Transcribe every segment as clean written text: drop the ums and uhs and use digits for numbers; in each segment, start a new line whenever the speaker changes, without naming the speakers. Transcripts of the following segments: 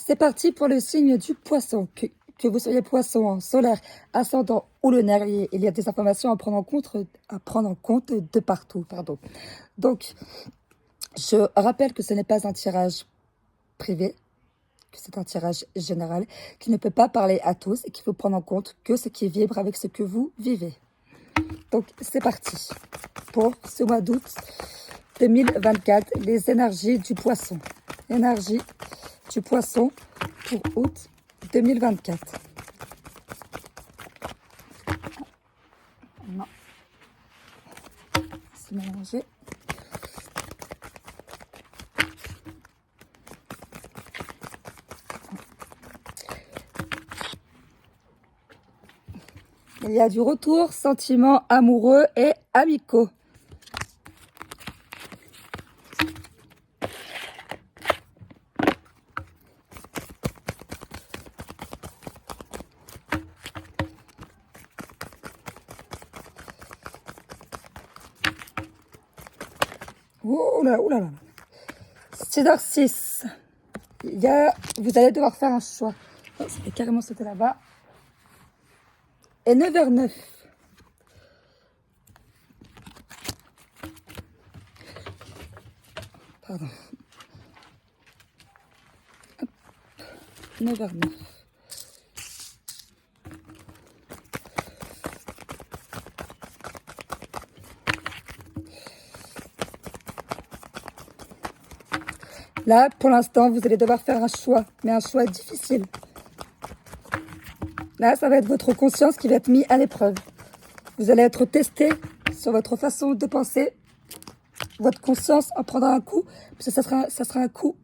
C'est parti pour le signe du poisson. Que vous soyez poisson, solaire, ascendant ou lunaire, il y a des informations à prendre en compte de partout. Pardon. Donc, je rappelle que ce n'est pas un tirage privé, que c'est un tirage général, qui ne peut pas parler à tous et qu'il faut prendre en compte que ce qui vibre avec ce que vous vivez. Donc, c'est parti pour ce mois d'août 2024, les énergies du poisson. Énergie du poisson pour août 2024. Non. C'est mélangé. Il y a du retour, sentiments amoureux et amicaux. Oh là là là. 6h06. Vous allez devoir faire un choix. Oh, ça fait carrément sauter là-bas. Et 9h09. Pardon. 9h09. Là, pour l'instant, vous allez devoir faire un choix, mais un choix difficile. Là, ça va être votre conscience qui va être mise à l'épreuve. Vous allez être testé sur votre façon de penser. Votre conscience en prendra un coup, parce que ça sera un coup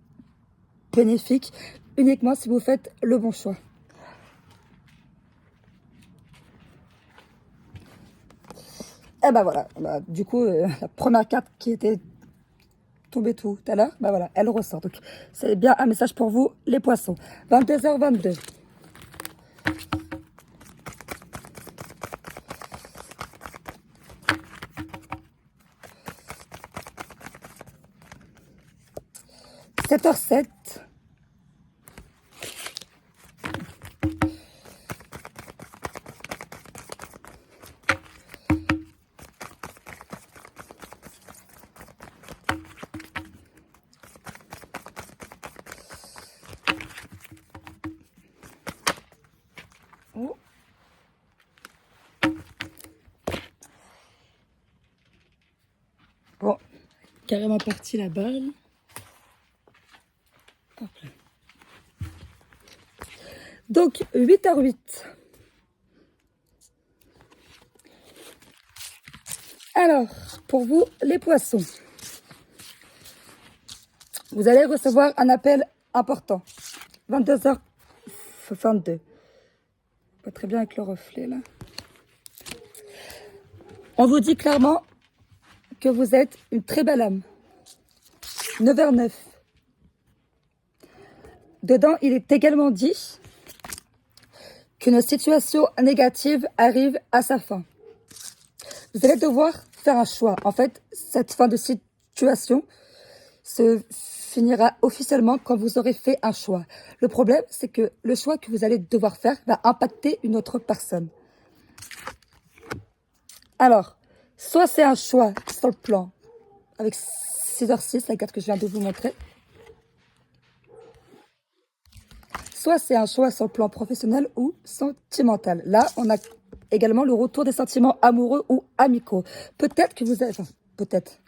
bénéfique, uniquement si vous faites le bon choix. Et ben voilà, du coup, la première carte qui était tombée tout à l'heure, ben voilà, elle ressort. Donc, c'est bien un message pour vous, les poissons. 22h22. « 7h07. Oh. Bon, carrément parti la balle. Hop là. Donc, 8h08. Alors, pour vous, les poissons, vous allez recevoir un appel important. 22h22. Pas très bien avec le reflet, là. On vous dit clairement que vous êtes une très belle âme. 9h09. Dedans, il est également dit qu'une situation négative arrive à sa fin. Vous allez devoir faire un choix. En fait, cette fin de situation se finira officiellement quand vous aurez fait un choix. Le problème, c'est que le choix que vous allez devoir faire va impacter une autre personne. Alors, soit c'est un choix sur le plan, avec 6h06, la carte que je viens de vous montrer. Soit c'est un choix sur le plan professionnel ou sentimental. Là, on a également le retour des sentiments amoureux ou amicaux. Peut-être que vous avez... Enfin, peut-être.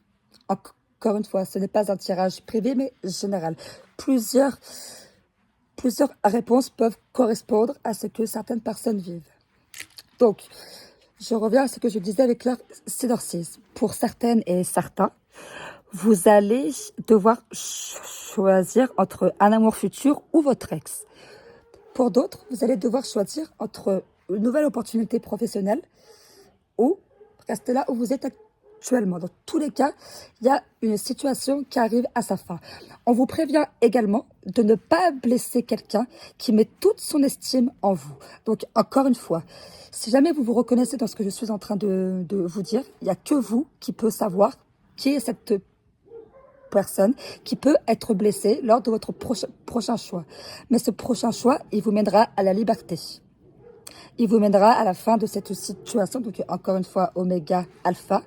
Encore une fois, ce n'est pas un tirage privé, mais général. Plusieurs réponses peuvent correspondre à ce que certaines personnes vivent. Donc, je reviens à ce que je disais avec leur C6. Pour certaines et certains, vous allez devoir choisir entre un amour futur ou votre ex. Pour d'autres, vous allez devoir choisir entre une nouvelle opportunité professionnelle ou rester là où vous êtes actuellement. Dans tous les cas, il y a une situation qui arrive à sa fin. On vous prévient également de ne pas blesser quelqu'un qui met toute son estime en vous. Donc, encore une fois, si jamais vous vous reconnaissez dans ce que je suis en train de vous dire, il n'y a que vous qui peut savoir qui est cette personne qui peut être blessée lors de votre prochain choix. Mais ce prochain choix, il vous mènera à la liberté. Il vous mènera à la fin de cette situation. Donc, encore une fois, oméga, alpha.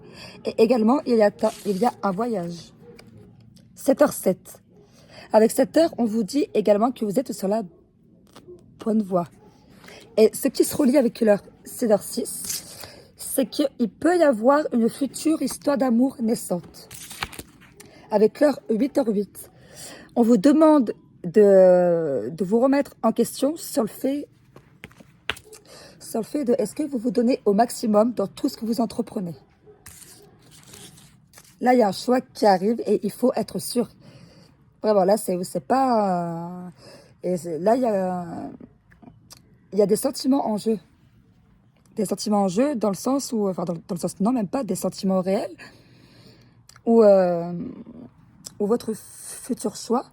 Et également, il y a un voyage. 7h07. Avec 7h, on vous dit également que vous êtes sur la bonne voie. Et ce qui se relie avec l'heure 7h06, c'est qu'il peut y avoir une future histoire d'amour naissante. Avec l'heure 8h08, on vous demande de vous remettre en question sur le fait de est-ce que vous vous donnez au maximum dans tout ce que vous entreprenez. Là, il y a un choix qui arrive et il faut être sûr. Vraiment, là, c'est pas... là, il y a des sentiments en jeu. Des sentiments en jeu dans le sens où... Enfin, dans le sens... Non, même pas des sentiments réels. Où votre futur choix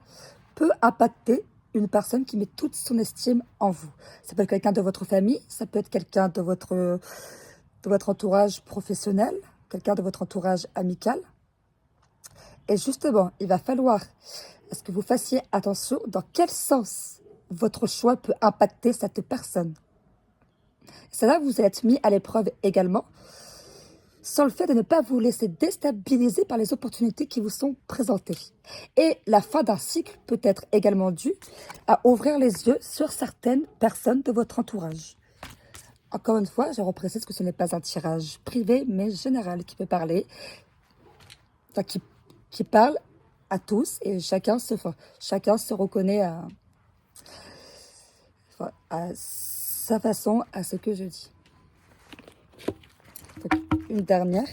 peut impacter une personne qui met toute son estime en vous. Ça peut être quelqu'un de votre famille, ça peut être quelqu'un de votre entourage professionnel, quelqu'un de votre entourage amical. Et justement, il va falloir que vous fassiez attention dans quel sens votre choix peut impacter cette personne. C'est là que vous êtes mis à l'épreuve également, sur le fait de ne pas vous laisser déstabiliser par les opportunités qui vous sont présentées. Et la fin d'un cycle peut être également due à ouvrir les yeux sur certaines personnes de votre entourage. Encore une fois, je reprécise que ce n'est pas un tirage privé, mais général qui peut parler, enfin, qui parle à tous et chacun se reconnaît à sa façon, à ce que je dis. Donc, une dernière.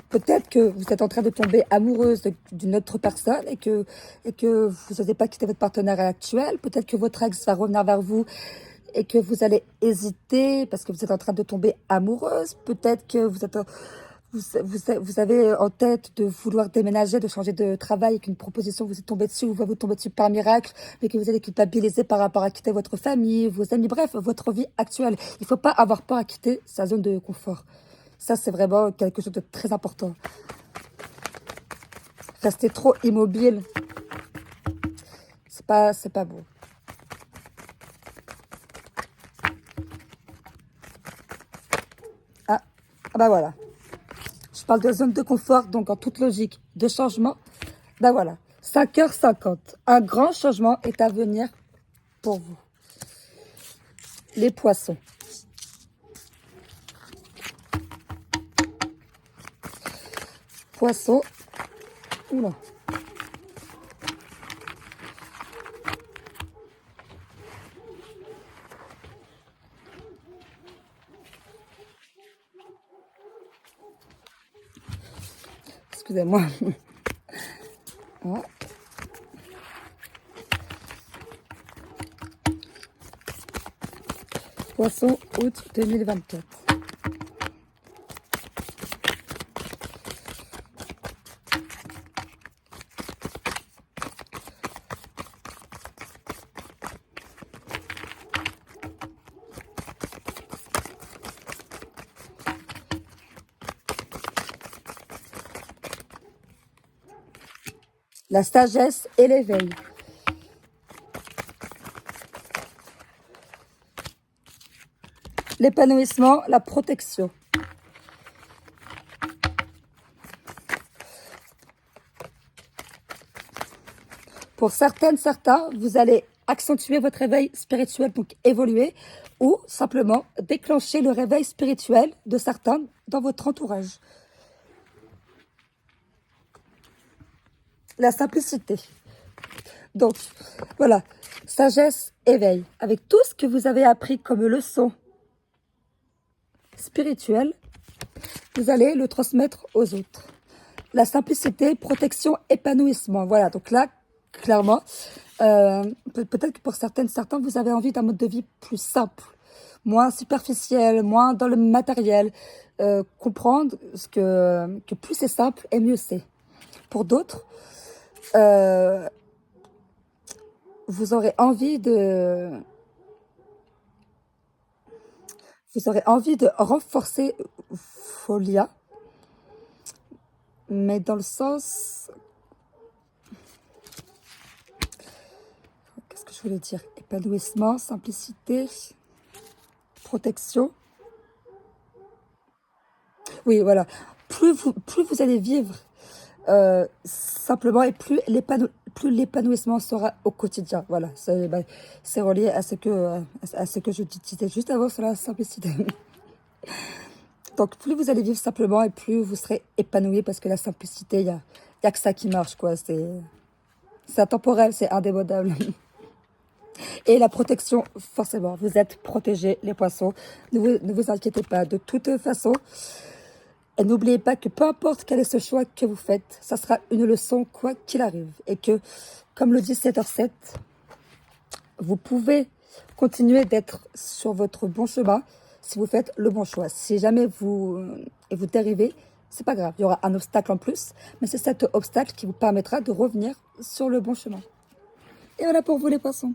Peut-être que vous êtes en train de tomber amoureuse d'une autre personne et que vous n'osez pas quitter votre partenaire actuel. Peut-être que votre ex va revenir vers vous et que vous allez hésiter parce que vous êtes en train de tomber amoureuse. Peut-être que vous avez en tête de vouloir déménager, de changer de travail et qu'une proposition vous est tombée dessus ou va vous tomber dessus par miracle, mais que vous allez culpabiliser par rapport à quitter votre famille, vos amis, bref, votre vie actuelle. Il ne faut pas avoir peur à quitter sa zone de confort. Ça, c'est vraiment quelque chose de très important. Rester trop immobile, c'est pas bon. Ah, bah voilà. Je parle de zone de confort, donc en toute logique de changement. Ben voilà, 5h50. Un grand changement est à venir pour vous. Les poissons. Poissons. Oula. Excusez-moi. Voilà. Poisson, août 2024. La sagesse et l'éveil. L'épanouissement, la protection. Pour certains, vous allez accentuer votre réveil spirituel, donc évoluer, ou simplement déclencher le réveil spirituel de certains dans votre entourage. La simplicité. Donc, voilà, sagesse, éveil. Avec tout ce que vous avez appris comme leçon spirituelle, vous allez le transmettre aux autres. La simplicité, protection, épanouissement. Voilà, donc là, clairement, peut-être que pour certains, vous avez envie d'un mode de vie plus simple, moins superficiel, moins dans le matériel. Comprendre que plus c'est simple et mieux c'est. Pour d'autres, vous aurez envie de Vous aurez envie de renforcer vos liens, mais dans le sens... Qu'est-ce que je voulais dire? Épanouissement, simplicité, protection. Oui, voilà. Plus vous allez vivre simplement et plus l'épanouissement sera au quotidien. Voilà, c'est relié à ce que je disais juste avant sur la simplicité. Donc, plus vous allez vivre simplement et plus vous serez épanoui parce que la simplicité, y a que ça qui marche, quoi. C'est intemporel, c'est indémodable. Et la protection, forcément, vous êtes protégés, les poissons. Ne vous inquiétez pas, de toute façon. Et n'oubliez pas que peu importe quel est ce choix que vous faites, ça sera une leçon quoi qu'il arrive. Et que, comme le dit 7h7, vous pouvez continuer d'être sur votre bon chemin si vous faites le bon choix. Si jamais vous dérivez, c'est pas grave. Il y aura un obstacle en plus, mais c'est cet obstacle qui vous permettra de revenir sur le bon chemin. Et voilà pour vous les poissons.